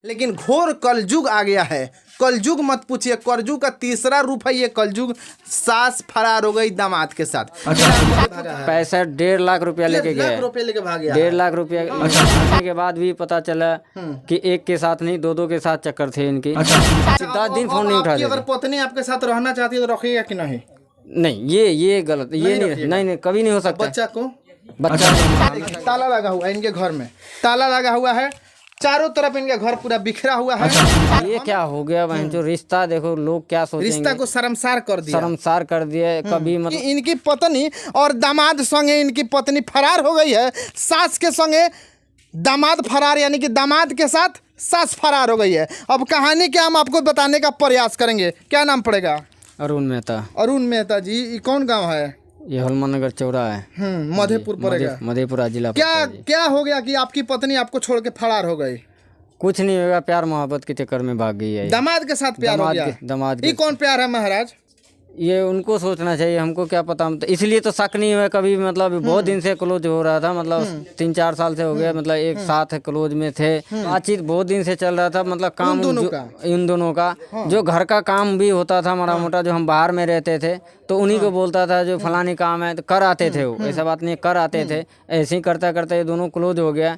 लेकिन घोर कलयुग आ गया है। कलयुग मत पूछिए, कलयुग का तीसरा रूप है ये कलयुग। सास फरार हो गई दामाद के साथ। पैसा 1.5 लाख रुपया लेके गया, 1.5 लाख रुपए लेके भाग गया। 1.5 लाख रुपया लेने के बाद भी पता चला कि एक के साथ नहीं दो के साथ चक्कर थे इनकी। 10 दिन फोन नहीं उठा अगर रहे थे। पत्नी आपके साथ रहना चाहती है तो रखिएगा कि नहीं? नहीं, ये गलत, ये नहीं, कभी नहीं हो सकता। बच्चा को ताला लगा हुआ है इनके घर में, ताला लगा हुआ है चारों तरफ, इनका घर पूरा बिखरा हुआ है। ये क्या हो गया बहन? जो रिश्ता देखो लोग क्या सोचेंगे, रिश्ता को शर्मसार कर दिया, शर्मसार कर दिया। कभी मतलब इनकी पत्नी और दामाद संगे इनकी पत्नी फरार हो गई है। सास के संगे दामाद फरार, यानी कि दामाद के साथ सास फरार हो गई है। अब कहानी क्या हम आपको बताने का प्रयास करेंगे। क्या नाम पड़ेगा? अरुण मेहता। अरुण मेहता जी, ये कौन गांव है? ये हनुमान नगर चौरा है, मधेपुर पड़ेगा, मधेपुरा जिला। क्या हो गया कि आपकी पत्नी आपको छोड़ के फरार हो गई? कुछ नहीं होगा, प्यार मोहब्बत के चक्कर में भाग गई है। दामाद के साथ प्यार हो गया? दामाद ये कौन प्यार है महाराज? ये उनको सोचना चाहिए, हमको क्या पता। हम तो इसलिए तो शक नहीं हुआ कभी। मतलब बहुत दिन से क्लोज हो रहा था, मतलब 3-4 साल से हो गया, मतलब एक साथ क्लोज में थे। बातचीत बहुत दिन से चल रहा था, मतलब काम इन दोनों का जो घर का काम भी होता था माड़ा मोटा, जो हम बाहर में रहते थे तो उन्हीं को बोलता था जो फलानी काम है तो कर आते थे वो। ऐसा बात नहीं, कर आते थे। ऐसे ही करता करता ये दोनों क्लोज हो गया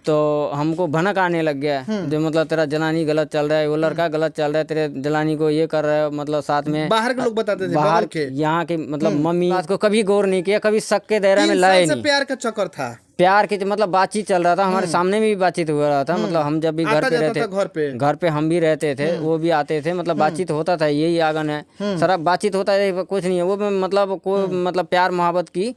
तो हमको भनक आने लग गया जो मतलब तेरा जलानी गलत चल रहा है, वो लड़का गलत चल रहा है, तेरे जलानी को ये कर रहा है। मतलब साथ में बाहर के लोग बताते थे, बाहर के यहाँ के मतलब मम्मी बात को कभी गौर नहीं किया, कभी शक के दायरे में लाए नहीं। प्यार का चक्कर था, प्यार की मतलब बातचीत चल रहा था, हमारे सामने में भी बातचीत हो रहा था। मतलब हम जब भी घर पे रहते, घर पे हम भी रहते थे, वो भी आते थे, मतलब बातचीत होता था। यही आगन है सारा बातचीत होता है, कुछ नहीं है वो। मतलब कोई मतलब प्यार मोहब्बत की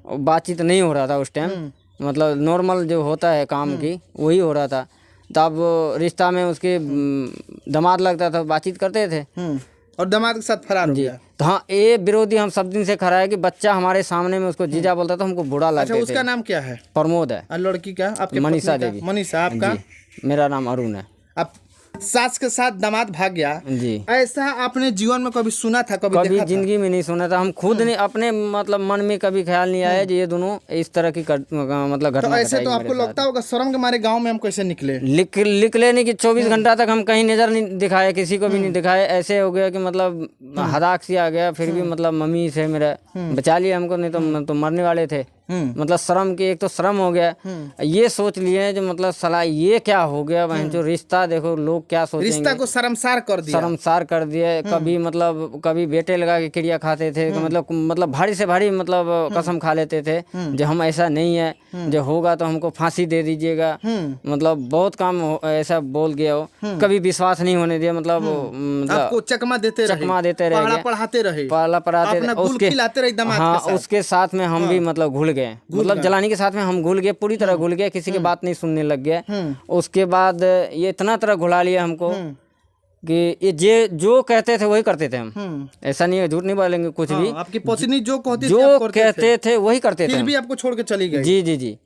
बातचीत नहीं हो रहा था उस टाइम। मतलब नॉर्मल जो होता है काम की वही हो रहा था। तब रिश्ता में उसके दामाद लगता था, बातचीत करते थे और दामाद के साथ फरार हो गया। तो हाँ, ये विरोधी हम सब दिन से खड़ा है कि बच्चा हमारे सामने में उसको जीजा बोलता था, हमको बुरा लगता था। उसका नाम क्या है? प्रमोद है। और लड़की का? आपके मनीषा देवी। मनीषा। आपका? मेरा नाम अरुण है। आप सास के साथ दामाद भाग गया जी। ऐसा आपने जीवन में कभी सुना था? कभी जिंदगी में नहीं सुना था। हम खुद ने अपने मतलब मन में कभी ख्याल नहीं आया कि ये दोनों इस तरह की मतलब घटना। तो ऐसे तो आपको लगता होगा शर्म के मारे गांव में हम कैसे निकले? निकले नहीं कि 24 घंटा तक हम कहीं नजर नहीं दिखाए, किसी को भी नहीं दिखाए। ऐसे हो गया कि मतलब हदाक सी आ गया। फिर भी मतलब मम्मी से मेरा बचा लिया हमको, नहीं तो मरने वाले थे। मतलब शर्म की, एक तो शर्म हो गया। ये सोच लिए जो मतलब सलाह ये क्या हो गया बहन, जो रिश्ता देखो लोग क्या सोचेंगे। रिश्ता को शर्मसार कर दिया, शर्मसार कर दिया। कभी बेटे लगा के क्रिया खाते थे, मतलब भारी से भारी मतलब कसम खा लेते थे जो हम ऐसा नहीं है, जो होगा तो हमको फांसी दे दीजिएगा। मतलब बहुत काम ऐसा बोल गया हो, कभी विश्वास नहीं होने दिया। मतलब आपको चकमा देते रहे, पढ़ाते रहे, उसके साथ में हम भी मतलब घुल गए। मतलब जलानी के साथ में हम घुल गए, पूरी तरह घुल गए, किसी की बात नहीं सुनने लग गए। उसके बाद ये इतना तरह घुला लिया हमको कि ये जो कहते थे वही करते थे हम। ऐसा नहीं है, झूठ नहीं बोलेंगे कुछ भी। आपकी पत्नी जो कहते थे वही करते थे। फिर भी आपको छोड़ के चली गई? जी।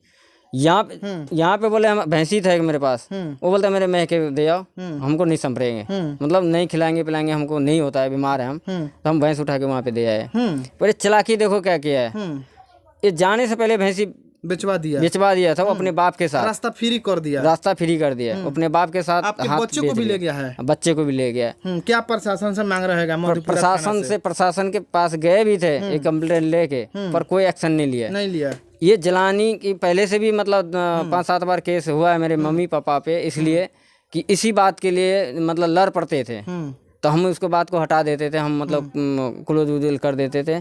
यहाँ पे बोले हम भैंसी था एक मेरे पास, वो बोलता मेरे मैं के दे आओ, हमको नहीं संभरेंगे, मतलब नहीं खिलाएंगे पिलाएंगे, हमको नहीं होता है, बीमार है हम। तो हम भैंस उठा के वहाँ पे दे आए। पर चालाकी देखो क्या किया है, ये जाने से पहले भैंसी बेचवा दिया था वो अपने बाप के साथ। रास्ता फ्री कर दिया अपने बाप के साथ। बच्चे को भी ले गया है? बच्चे को भी ले गया। क्या प्रशासन से मांग रहेगा? प्रशासन के पास गए भी थे एक कंप्लेंट लेके, पर कोई एक्शन नहीं लिया। ये जलानी की पहले से भी मतलब 5-7 बार केस हुआ है मेरे मम्मी पापा पे, इसलिए कि इसी बात के लिए मतलब लड़ पड़ते थे। तो हम उसको बात को हटा देते थे, हम मतलब क्लोज उजल कर देते थे।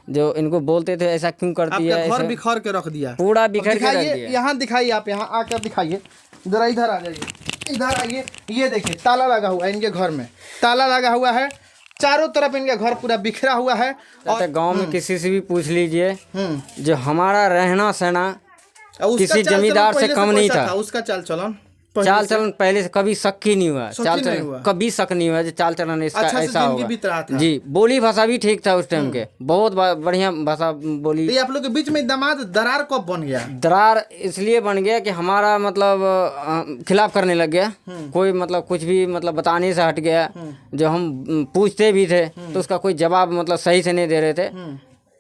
जो इनको बोलते थे ऐसा क्यों करती है, घर बिखर के रख दिया, पूरा बिखर के रख दिया। यहाँ दिखाइए, आप यहाँ आकर दिखाइए, जरा इधर आ जाइए, इधर आइए। ये देखिए ताला लगा हुआ है इनके घर में, ताला लगा हुआ है चारों तरफ, इनका घर पूरा बिखरा हुआ है। और गांव में किसी से भी पूछ लीजिए, जो हमारा रहना सहना किसी जमींदार से कम नहीं था। उसका चाल चलन पहले से कभी शक ही नहीं हुआ, कभी शक नहीं हुआ जो चाल चलन इसका ऐसा होगा। जी, बोली भाषा भी ठीक था उस टाइम के, बहुत बढ़िया भाषा बोली। ये आप लोग के बीच में दामाद दरार कब बन गया? दरार इसलिए बन गया कि हमारा मतलब खिलाफ करने लग गया। कोई मतलब कुछ भी मतलब बताने से हट गया। जो हम पूछते भी थे तो उसका कोई जवाब मतलब सही से नहीं दे रहे थे।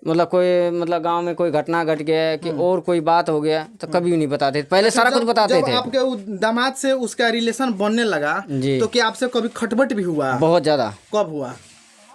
मतलब कोई मतलब गांव में कोई घटना घट गया है कि और कोई बात हो गया तो कभी नहीं बताते थे। पहले सारा कुछ बताते जब थे। आपके दामाद से उसका रिलेशन बनने लगा जी। तो क्या आपसे कभी खटपट भी हुआ? बहुत ज़्यादा। कब हुआ?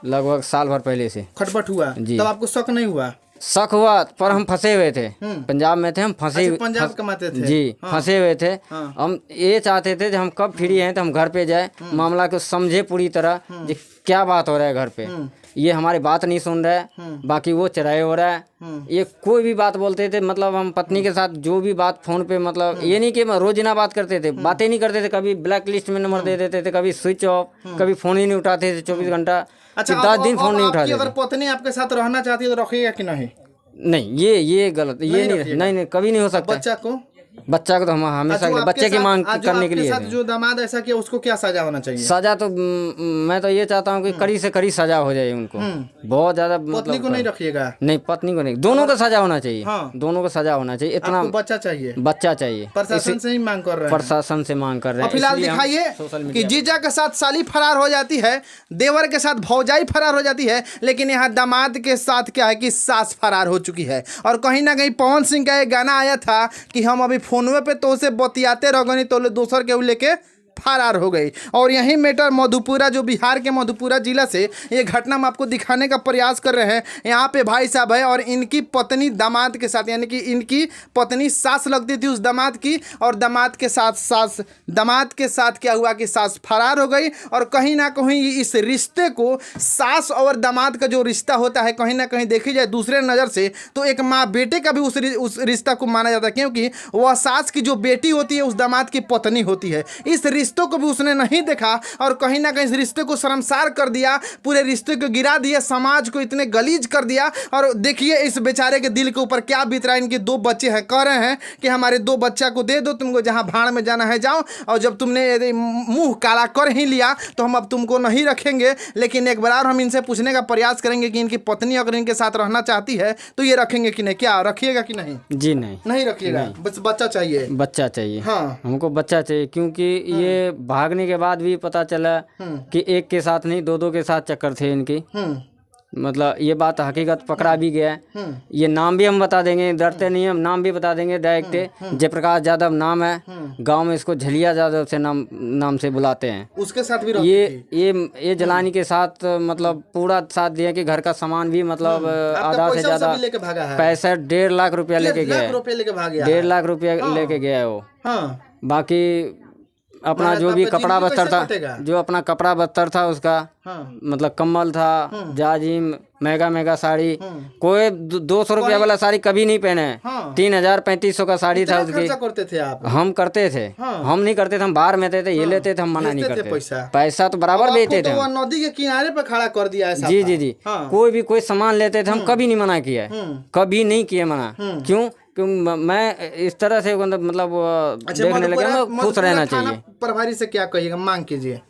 लगभग साल भर पहले से खटपट हुआ? जी। तब आपको शक नहीं हुआ? शक हुआ, पर हम फंसे हुए थे। पंजाब में थे हम, फंसे अच्छा, पंजाब कमाते थे? जी। फंसे हुए थे। हाँ। हम ये चाहते थे कि हम कब फ्री हैं तो हम घर पे जाए, मामला को समझे पूरी तरह कि क्या बात हो रहा है घर पे। ये हमारी बात नहीं सुन रहा है, बाकी वो चढ़ाए हो रहा है। ये कोई भी बात बोलते थे, मतलब हम पत्नी के साथ जो भी बात फोन पे, मतलब ये नहीं कि रोजाना बात करते थे, बातें नहीं करते थे। कभी ब्लैक लिस्ट में नंबर दे देते थे, कभी स्विच ऑफ, कभी फोन ही नहीं उठाते थे 24 घंटा। अच्छा, 10 दिन फोन नहीं आपकी उठाते अगर थे। पत्नी आपके साथ रहना चाहती है तो रखेगा कि नहीं? नहीं, ये गलत, ये नहीं, नहीं कभी नहीं हो सकता। बच्चा को तो हम हमेशा जो आपके बच्चे की साथ- मांग जो करने के आपके लिए साथ थे। जो दामाद ऐसा किया उसको क्या सजा होना चाहिए? सजा तो मैं तो ये चाहता हूँ कि कड़ी से कड़ी सजा हो जाए उनको। बहुत ज्यादा पत्नी मतलब को नहीं रखिएगा? नहीं, पत्नी को नहीं, दोनों को सजा होना चाहिए। हाँ। दोनों को सजा होना चाहिए। इतना आपको बच्चा चाहिए? बच्चा चाहिए, प्रशासन से ही मांग कर रहे हैं? प्रशासन से मांग कर रहे और हैं। फिलहाल इसलिए हम दिखाइए सोशल कि मीडिया जीजा के साथ साली फरार हो जाती है, देवर के साथ भौजाई फरार हो जाती है, लेकिन यहाँ दामाद के साथ क्या है कि सास फरार हो चुकी है। और कहीं ना कहीं पवन सिंह का एक गाना आया था कि हम अभी फोनवे पे तो उसे बतियाते रह गए तो दूसर के लेके फरार हो गई। और यही मैटर मधुपुरा, जो बिहार के मधुपुरा जिला से ये घटना हम आपको दिखाने का प्रयास कर रहे हैं। यहाँ पे भाई साहब है और इनकी पत्नी दामाद के साथ, यानी कि इनकी पत्नी सास लगती थी उस दामाद की, और दामाद के साथ क्या हुआ कि सास फरार हो गई। और कहीं ना कहीं इस रिश्ते को, सास और दामाद का जो रिश्ता होता है, कहीं ना कहीं देखी जाए दूसरे नज़र से तो एक माँ बेटे का भी उस रिश्ता को माना जाता है, क्योंकि वह सास की जो बेटी होती है उस दामाद की पत्नी होती है। इस रिश्तों को भी उसने नहीं देखा और कहीं ना कहीं इस रिश्ते को शर्मसार कर दिया, पूरे रिश्ते को गिरा दिया, समाज को इतने गलीज कर दिया। और देखिए इस बेचारे के दिल के ऊपर क्या बीत रहा है। इनके 2 बच्चे हैं, कह रहे हैं कि हमारे 2 बच्चा को दे दो, तुमको जहां भाड़ में जाना है जाओ, और जब तुमने मुंह काला कर ही लिया तो हम अब तुमको नहीं रखेंगे। लेकिन एक बार हम इनसे पूछने का प्रयास करेंगे कि इनकी पत्नी अगर इनके साथ रहना चाहती है तो ये रखेंगे कि नहीं, क्या रखिएगा कि नहीं? जी नहीं रखिएगा, बस बच्चा चाहिए। बच्चा चाहिए। हाँ। हमको बच्चा चाहिए, क्योंकि ये भागने के बाद भी पता चला कि एक के साथ नहीं 2-2 के साथ चक्कर थे इनकी। मतलब ये बात हकीकत पकड़ा भी गया है। ये नाम भी हम बता देंगे, डरते नहीं हम, नाम भी बता देंगे डायरेक्ट। जयप्रकाश यादव नाम है, गांव में इसको झलिया यादव से नाम से बुलाते हैं। उसके साथ भी ये जलानी के साथ मतलब पूरा साथ दिया कि घर का सामान भी मतलब आधा से ज्यादा पैसा 1.5 लाख रुपया लेके गया है। 1.5 लाख रुपया लेके गया है वो। बाकी अपना जो भी कपड़ा बस्तर था, जो अपना कपड़ा बस्तर था उसका, मतलब कम्बल था, जाजिम, मेगा साड़ी, कोई 200 रुपया वाला साड़ी कभी नहीं पहने। 3000-3500 का साड़ी था उसकी। करते थे आप? हम करते थे। हम नहीं करते थे, हम बाहर में थे, ये लेते थे, हम मना नहीं करते। पैसा तो बराबर देते थे। नदी के किनारे पर खड़ा कर दिया है। जी। कोई भी कोई सामान लेते थे, हम कभी नहीं मना किया है, कभी नहीं किया मना। क्यों? मैं इस तरह से मतलब देखने लगे ना, खुश रहना चाहिए। प्रभारी से क्या कहिएगा, मांग कीजिए?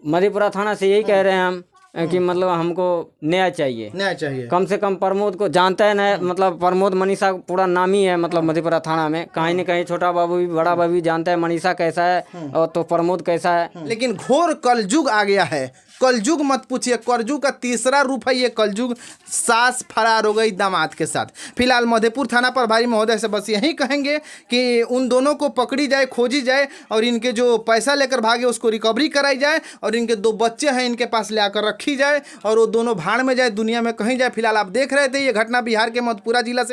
मधेपुरा थाना से यही कह रहे हैं हम कि मतलब हमको न्याय चाहिए। कम से कम प्रमोद को जानता है ना, मतलब प्रमोद मनीषा पूरा नाम ही है, मतलब मधेपुरा थाना में कहीं न कहीं छोटा बाबू भी बड़ा बाबू भी जानता है मनीषा कैसा है और तो प्रमोद कैसा है। लेकिन घोर कलयुग आ गया है। कलयुग मत पूछिए, कलयुग का तीसरा रूप है ये कलयुग। सास फरार हो गई दामाद के साथ। फिलहाल मधेपुर थाना प्रभारी महोदय से बस यही कहेंगे कि उन दोनों को पकड़ी जाए, खोजी जाए, और इनके जो पैसा लेकर भागे उसको रिकवरी कराई जाए, और इनके 2 बच्चे हैं इनके पास ले आकर रखी जाए, और वो दोनों भाड़ में जाए, दुनिया में कहीं जाए। फिलहाल आप देख रहे थे ये घटना बिहार के मधेपुरा जिला से।